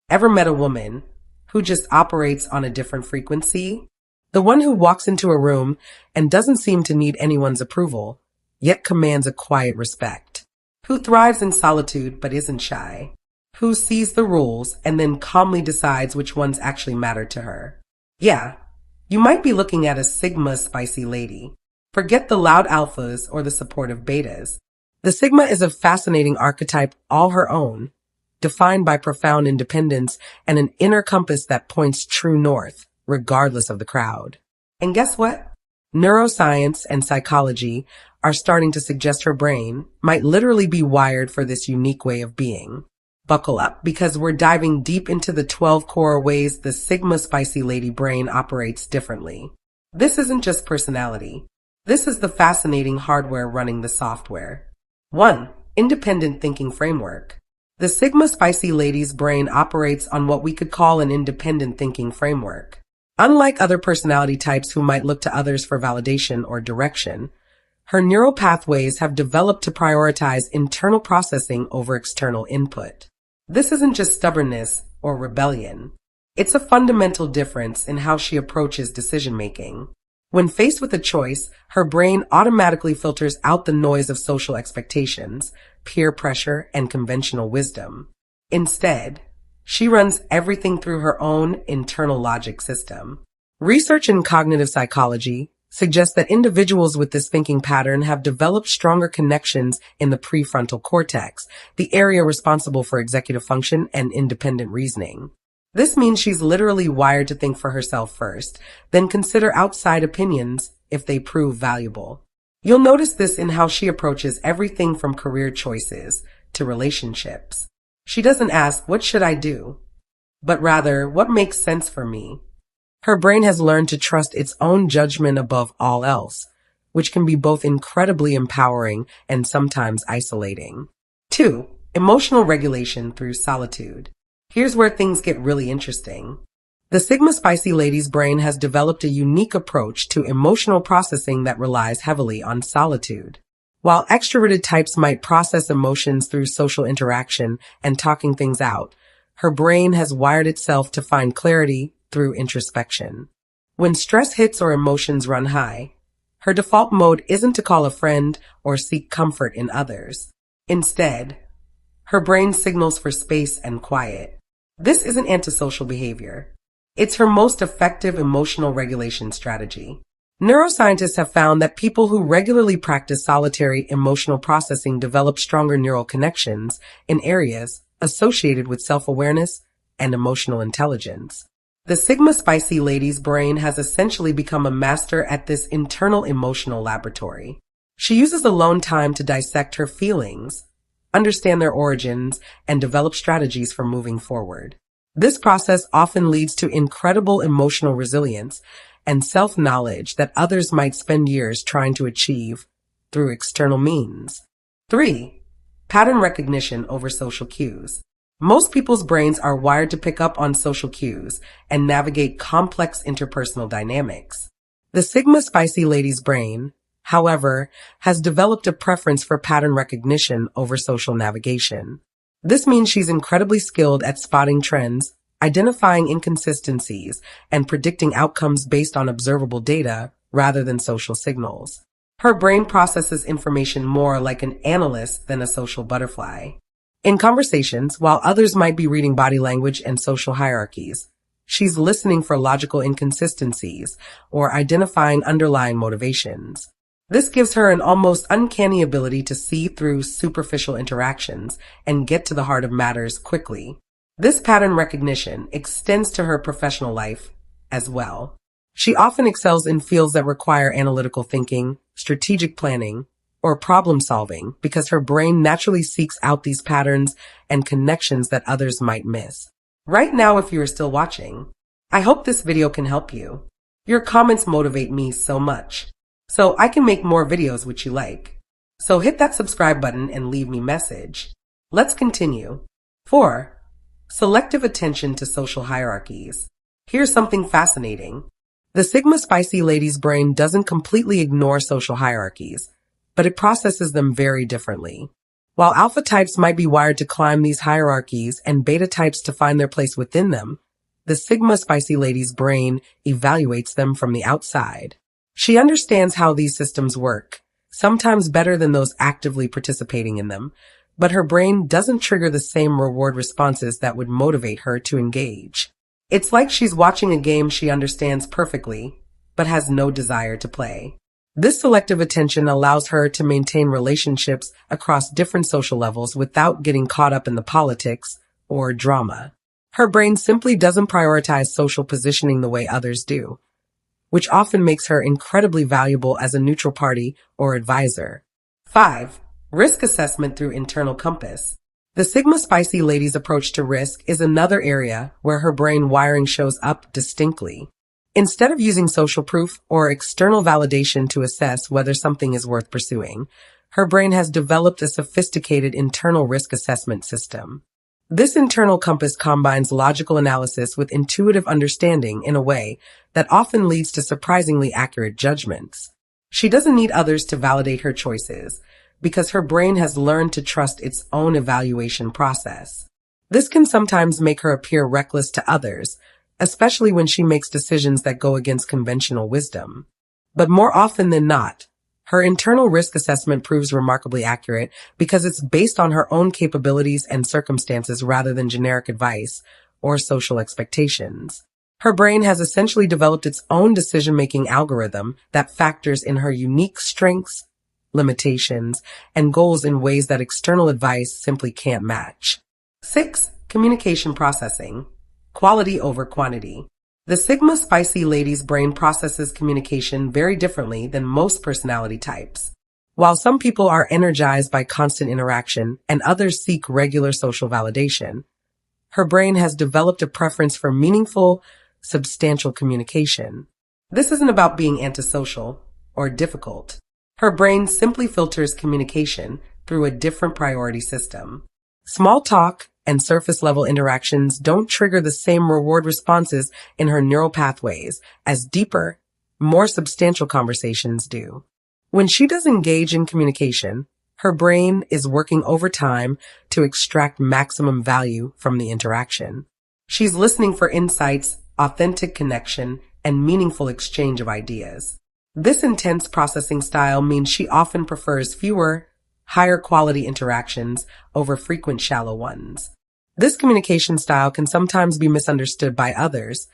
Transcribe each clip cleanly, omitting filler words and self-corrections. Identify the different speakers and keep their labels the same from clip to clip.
Speaker 1: Ever met a woman who just operates on a different frequency? The one who walks into a room and doesn't seem to need anyone's approval, yet commands a quiet respect. Who thrives in solitude but isn't shy. Who sees the rules and then calmly decides which ones actually matter to her. Yeah, you might be looking at a Sigma spicy lady. Forget the loud alphas or the supportive betas. The Sigma is a fascinating archetype all her own, defined by profound independence and an inner compass that points true north, regardless of the crowd. And guess what? Neuroscience and psychology are starting to suggest her brain might literally be wired for this unique way of being. Buckle up, because we're diving deep into the 12 core ways the Sigma spicy lady brain operates differently. This isn't just personality. This is the fascinating hardware running the software. 1. Independent thinking framework. The Sigma spicy lady's brain operates on what we could call an independent thinking framework. Unlike other personality types who might look to others for validation or direction, her neural pathways have developed to prioritize internal processing over external input. This isn't just stubbornness or rebellion. It's a fundamental difference in how she approaches decision-making. When faced with a choice, her brain automatically filters out the noise of social expectations, peer pressure, and conventional wisdom. Instead, she runs everything through her own internal logic system. Research in cognitive psychology suggests that individuals with this thinking pattern have developed stronger connections in the prefrontal cortex, the area responsible for executive function and independent reasoning. This means she's literally wired to think for herself first, then consider outside opinions if they prove valuable. You'll notice this in how she approaches everything from career choices to relationships. She doesn't ask, "What should I do?" but rather, "What makes sense for me?" Her brain has learned to trust its own judgment above all else, which can be both incredibly empowering and sometimes isolating. 2. Emotional regulation through solitude. Here's where things get really interesting. The Sigma spicy lady's brain has developed a unique approach to emotional processing that relies heavily on solitude. While extroverted types might process emotions through social interaction and talking things out, her brain has wired itself to find clarity through introspection. When stress hits or emotions run high, her default mode isn't to call a friend or seek comfort in others. Instead, her brain signals for space and quiet. This isn't antisocial behavior. It's her most effective emotional regulation strategy. Neuroscientists have found that people who regularly practice solitary emotional processing develop stronger neural connections in areas associated with self-awareness and emotional intelligence. The Sigma spicy lady's brain has essentially become a master at this internal emotional laboratory. She uses alone time to dissect her feelings, understand their origins, and develop strategies for moving forward. This process often leads to incredible emotional resilience and self-knowledge that others might spend years trying to achieve through external means. 3. Pattern recognition over social cues. Most people's brains are wired to pick up on social cues and navigate complex interpersonal dynamics. The Sigma spicy lady's brain, however, has developed a preference for pattern recognition over social navigation. This means she's incredibly skilled at spotting trends, identifying inconsistencies, and predicting outcomes based on observable data rather than social signals. Her brain processes information more like an analyst than a social butterfly. In conversations, while others might be reading body language and social hierarchies, she's listening for logical inconsistencies or identifying underlying motivations. This gives her an almost uncanny ability to see through superficial interactions and get to the heart of matters quickly. This pattern recognition extends to her professional life as well. She often excels in fields that require analytical thinking, strategic planning, or problem solving because her brain naturally seeks out these patterns and connections that others might miss. Right now, if you are still watching, I hope this video can help you. Your comments motivate me so much, so I can make more videos which you like. So hit that subscribe button and leave me a message. Let's continue. 4. Selective attention to social hierarchies. Here's something fascinating. The Sigma spicy lady's brain doesn't completely ignore social hierarchies, but it processes them very differently. While alpha types might be wired to climb these hierarchies and beta types to find their place within them, the Sigma Spicy Lady's brain evaluates them from the outside. She understands how these systems work, sometimes better than those actively participating in them, but her brain doesn't trigger the same reward responses that would motivate her to engage. It's like she's watching a game she understands perfectly, but has no desire to play. This selective attention allows her to maintain relationships across different social levels without getting caught up in the politics or drama. Her brain simply doesn't prioritize social positioning the way others do, which often makes her incredibly valuable as a neutral party or advisor. 5. Risk assessment through internal compass. The Sigma Spicy Lady's approach to risk is another area where her brain wiring shows up distinctly. Instead of using social proof or external validation to assess whether something is worth pursuing, her brain has developed a sophisticated internal risk assessment system. This internal compass combines logical analysis with intuitive understanding in a way that often leads to surprisingly accurate judgments. She doesn't need others to validate her choices because her brain has learned to trust its own evaluation process. This can sometimes make her appear reckless to others, especially when she makes decisions that go against conventional wisdom. But more often than not, her internal risk assessment proves remarkably accurate because it's based on her own capabilities and circumstances rather than generic advice or social expectations. Her brain has essentially developed its own decision-making algorithm that factors in her unique strengths, limitations, and goals in ways that external advice simply can't match. 6. Communication processing. Quality over quantity. The Sigma Spicy Lady's brain processes communication very differently than most personality types. While some people are energized by constant interaction and others seek regular social validation, her brain has developed a preference for meaningful, substantial communication. This isn't about being antisocial or difficult. Her brain simply filters communication through a different priority system. Small talk and surface-level interactions don't trigger the same reward responses in her neural pathways as deeper, more substantial conversations do. When she does engage in communication, her brain is working overtime to extract maximum value from the interaction. She's listening for insights, authentic connection, and meaningful exchange of ideas. This intense processing style means she often prefers fewer, higher quality interactions over frequent shallow ones. This communication style can sometimes be misunderstood by others,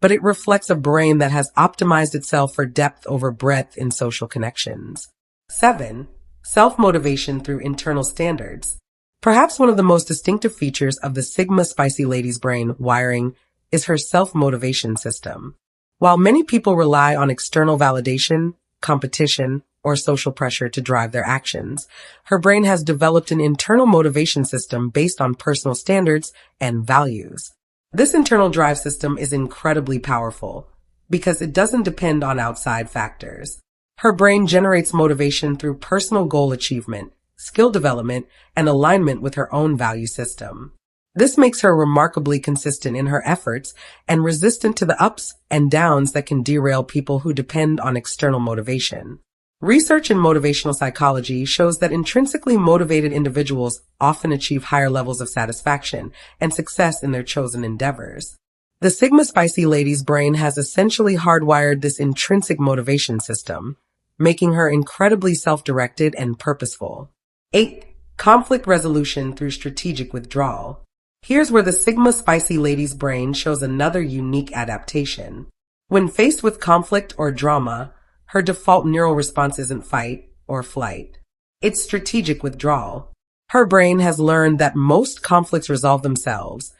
Speaker 1: but it reflects a brain that has optimized itself for depth over breadth in social connections. 7. Self-motivation through internal standards. Perhaps one of the most distinctive features of the Sigma Spicy Lady's brain wiring is her self-motivation system. While many people rely on external validation, competition, or social pressure to drive their actions, her brain has developed an internal motivation system based on personal standards and values. This internal drive system is incredibly powerful because it doesn't depend on outside factors. Her brain generates motivation through personal goal achievement, skill development, and alignment with her own value system. This makes her remarkably consistent in her efforts and resistant to the ups and downs that can derail people who depend on external motivation. Research in motivational psychology shows that intrinsically motivated individuals often achieve higher levels of satisfaction and success in their chosen endeavors. The Sigma Spicy Lady's brain has essentially hardwired this intrinsic motivation system, making her incredibly self-directed and purposeful. 8. Conflict resolution through strategic withdrawal. Here's where the Sigma Spicy Lady's brain shows another unique adaptation. When faced with conflict or drama, her default neural response isn't fight or flight. It's strategic withdrawal. Her brain has learned that most conflicts resolve themselves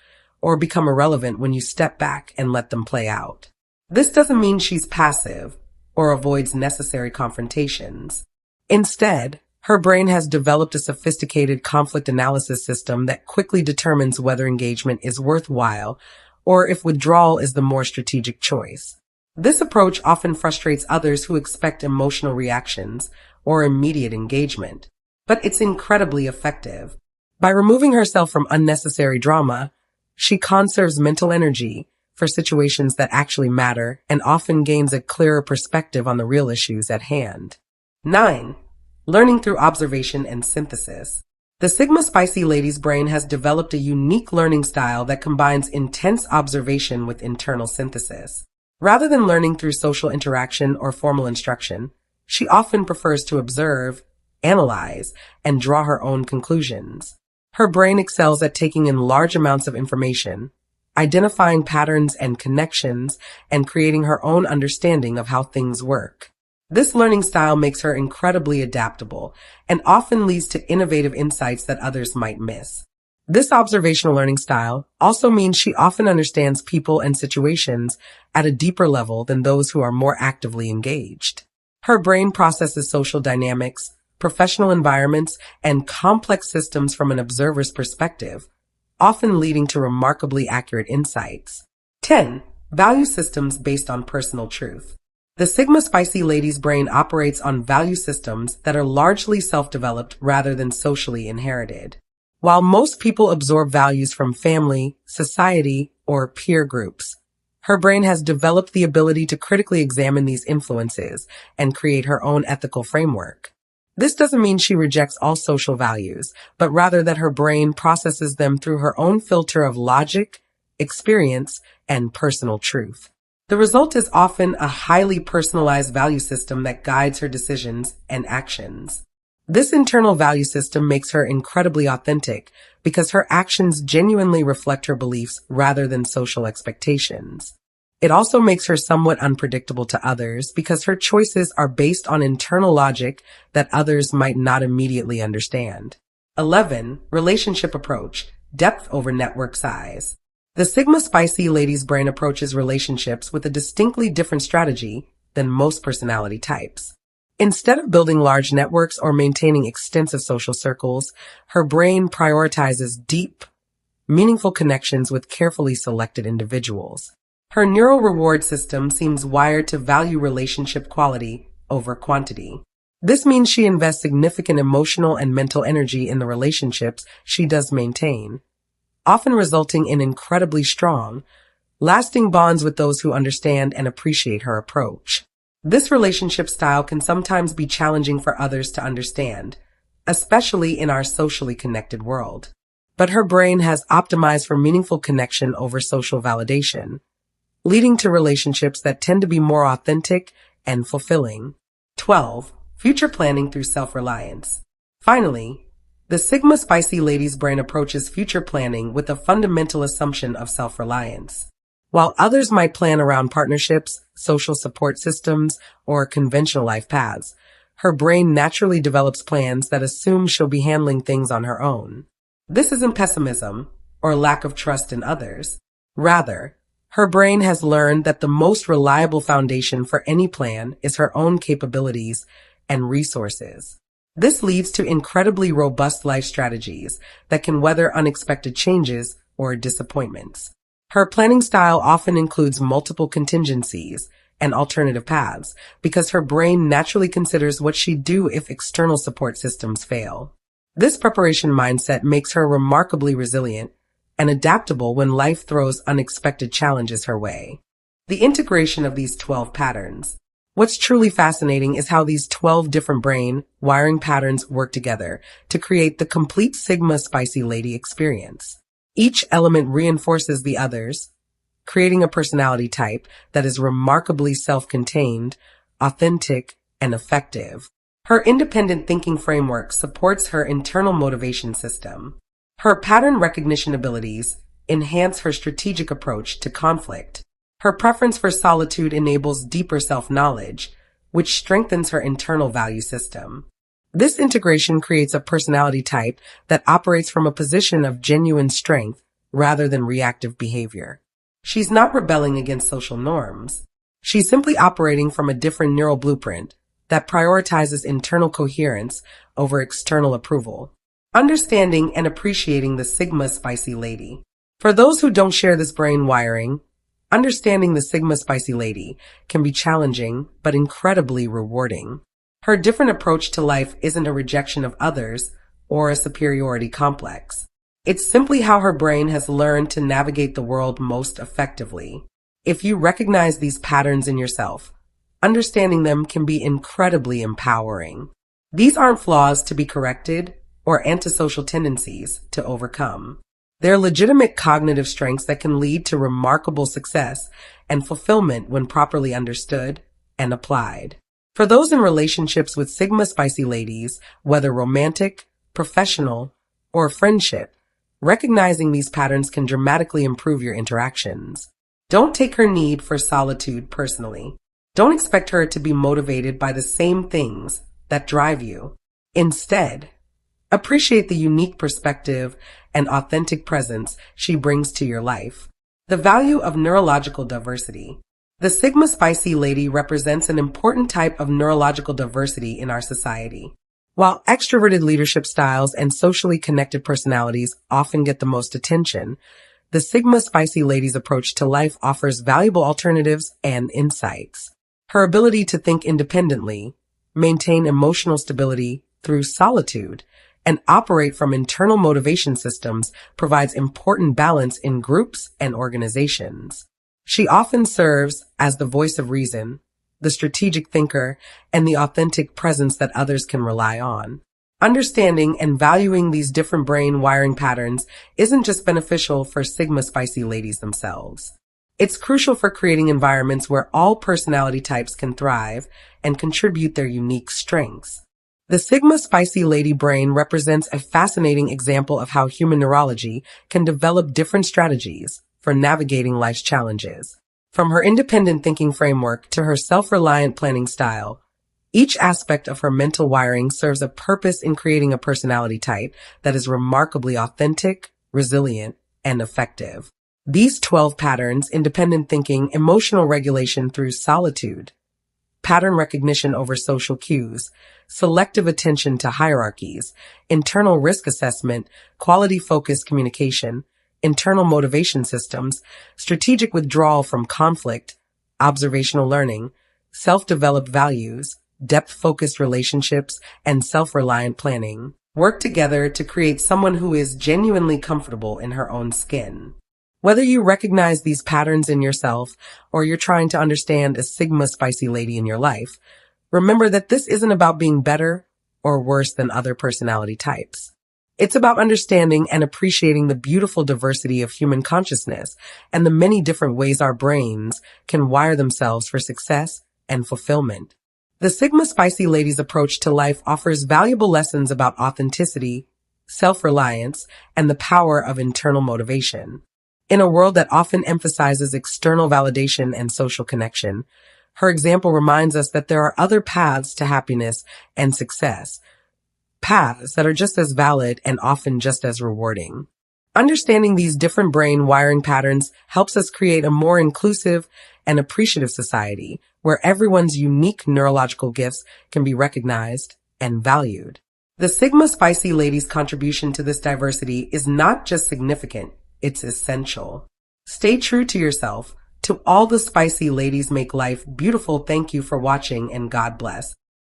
Speaker 1: or become irrelevant when you step back and let them play out. This doesn't mean she's passive or avoids necessary confrontations. Instead, her brain has developed a sophisticated conflict analysis system that quickly determines whether engagement is worthwhile or if withdrawal is the more strategic choice. This approach often frustrates others who expect emotional reactions or immediate engagement, but it's incredibly effective. By removing herself from unnecessary drama, she conserves mental energy for situations that actually matter and often gains a clearer perspective on the real issues at hand. 9. Learning through observation and synthesis. The Sigma Spicy Lady's brain has developed a unique learning style that combines intense observation with internal synthesis. Rather than learning through social interaction or formal instruction, she often prefers to observe, analyze, and draw her own conclusions. Her brain excels at taking in large amounts of information, identifying patterns and connections, and creating her own understanding of how things work. This learning style makes her incredibly adaptable and often leads to innovative insights that others might miss. This observational learning style also means she often understands people and situations at a deeper level than those who are more actively engaged. Her brain processes social dynamics, professional environments, and complex systems from an observer's perspective, often leading to remarkably accurate insights. 10. Value systems based on personal truth. The Sigma Spicy Lady's brain operates on value systems that are largely self-developed rather than socially inherited. While most people absorb values from family, society, or peer groups, her brain has developed the ability to critically examine these influences and create her own ethical framework. This doesn't mean she rejects all social values, but rather that her brain processes them through her own filter of logic, experience, and personal truth. The result is often a highly personalized value system that guides her decisions and actions. This internal value system makes her incredibly authentic because her actions genuinely reflect her beliefs rather than social expectations. It also makes her somewhat unpredictable to others because her choices are based on internal logic that others might not immediately understand. 11. Relationship approach, depth over network size. The Sigma Spicy Lady's brain approaches relationships with a distinctly different strategy than most personality types. Instead of building large networks or maintaining extensive social circles, her brain prioritizes deep, meaningful connections with carefully selected individuals. Her neural reward system seems wired to value relationship quality over quantity. This means she invests significant emotional and mental energy in the relationships she does maintain, often resulting in incredibly strong, lasting bonds with those who understand and appreciate her approach. This relationship style can sometimes be challenging for others to understand, especially in our socially connected world. But her brain has optimized for meaningful connection over social validation, leading to relationships that tend to be more authentic and fulfilling. 12. Future planning through self-reliance. Finally, the Sigma Spicy Lady's brain approaches future planning with a fundamental assumption of self-reliance. While others might plan around partnerships, social support systems, or conventional life paths, her brain naturally develops plans that assume she'll be handling things on her own. This isn't pessimism or lack of trust in others. Rather, her brain has learned that the most reliable foundation for any plan is her own capabilities and resources. This leads to incredibly robust life strategies that can weather unexpected changes or disappointments. Her planning style often includes multiple contingencies and alternative paths because her brain naturally considers what she'd do if external support systems fail. This preparation mindset makes her remarkably resilient and adaptable when life throws unexpected challenges her way. The integration of these 12 patterns. What's truly fascinating is how these 12 different brain wiring patterns work together to create the complete Sigma Spicy Lady experience. Each element reinforces the others, creating a personality type that is remarkably self-contained, authentic, and effective. Her independent thinking framework supports her internal motivation system. Her pattern recognition abilities enhance her strategic approach to conflict. Her preference for solitude enables deeper self-knowledge, which strengthens her internal value system. This integration creates a personality type that operates from a position of genuine strength rather than reactive behavior. She's not rebelling against social norms. She's simply operating from a different neural blueprint that prioritizes internal coherence over external approval. Understanding and appreciating the Sigma Spicy Lady. For those who don't share this brain wiring, understanding the Sigma Spicy Lady can be challenging but incredibly rewarding. Her different approach to life isn't a rejection of others or a superiority complex. It's simply how her brain has learned to navigate the world most effectively. If you recognize these patterns in yourself, understanding them can be incredibly empowering. These aren't flaws to be corrected or antisocial tendencies to overcome. They're legitimate cognitive strengths that can lead to remarkable success and fulfillment when properly understood and applied. For those in relationships with Sigma Spicy ladies, whether romantic, professional, or friendship, recognizing these patterns can dramatically improve your interactions. Don't take her need for solitude personally. Don't expect her to be motivated by the same things that drive you. Instead, appreciate the unique perspective and authentic presence she brings to your life. The value of neurological diversity. The Sigma Spicy lady represents an important type of neurological diversity in our society. While extroverted leadership styles and socially connected personalities often get the most attention, the Sigma Spicy lady's approach to life offers valuable alternatives and insights. Her ability to think independently, maintain emotional stability through solitude, and operate from internal motivation systems provides important balance in groups and organizations. She often serves as the voice of reason, the strategic thinker, and the authentic presence that others can rely on. Understanding and valuing these different brain wiring patterns isn't just beneficial for Sigma Spicy ladies themselves. It's crucial for creating environments where all personality types can thrive and contribute their unique strengths. The Sigma Spicy lady brain represents a fascinating example of how human neurology can develop different strategies for navigating life's challenges. From her independent thinking framework to her self-reliant planning style, each aspect of her mental wiring serves a purpose in creating a personality type that is remarkably authentic, resilient, and effective. These 12 patterns, independent thinking, emotional regulation through solitude, pattern recognition over social cues, selective attention to hierarchies, internal risk assessment, quality-focused communication, internal motivation systems, strategic withdrawal from conflict, observational learning, self-developed values, depth-focused relationships, and self-reliant planning work together to create someone who is genuinely comfortable in her own skin. Whether you recognize these patterns in yourself or you're trying to understand a Sigma Spicy lady in your life, remember that this isn't about being better or worse than other personality types. It's about understanding and appreciating the beautiful diversity of human consciousness and the many different ways our brains can wire themselves for success and fulfillment. The Sigma Spicy lady's approach to life offers valuable lessons about authenticity, self-reliance, and the power of internal motivation. In a world that often emphasizes external validation and social connection, her example reminds us that there are other paths to happiness and success, paths that are just as valid and often just as rewarding. Understanding these different brain wiring patterns helps us create a more inclusive and appreciative society where everyone's unique neurological gifts can be recognized and valued. The Sigma Spicy lady's contribution to this diversity is not just significant, it's essential. Stay true to yourself. To all the spicy ladies make life beautiful, thank you for watching and God bless.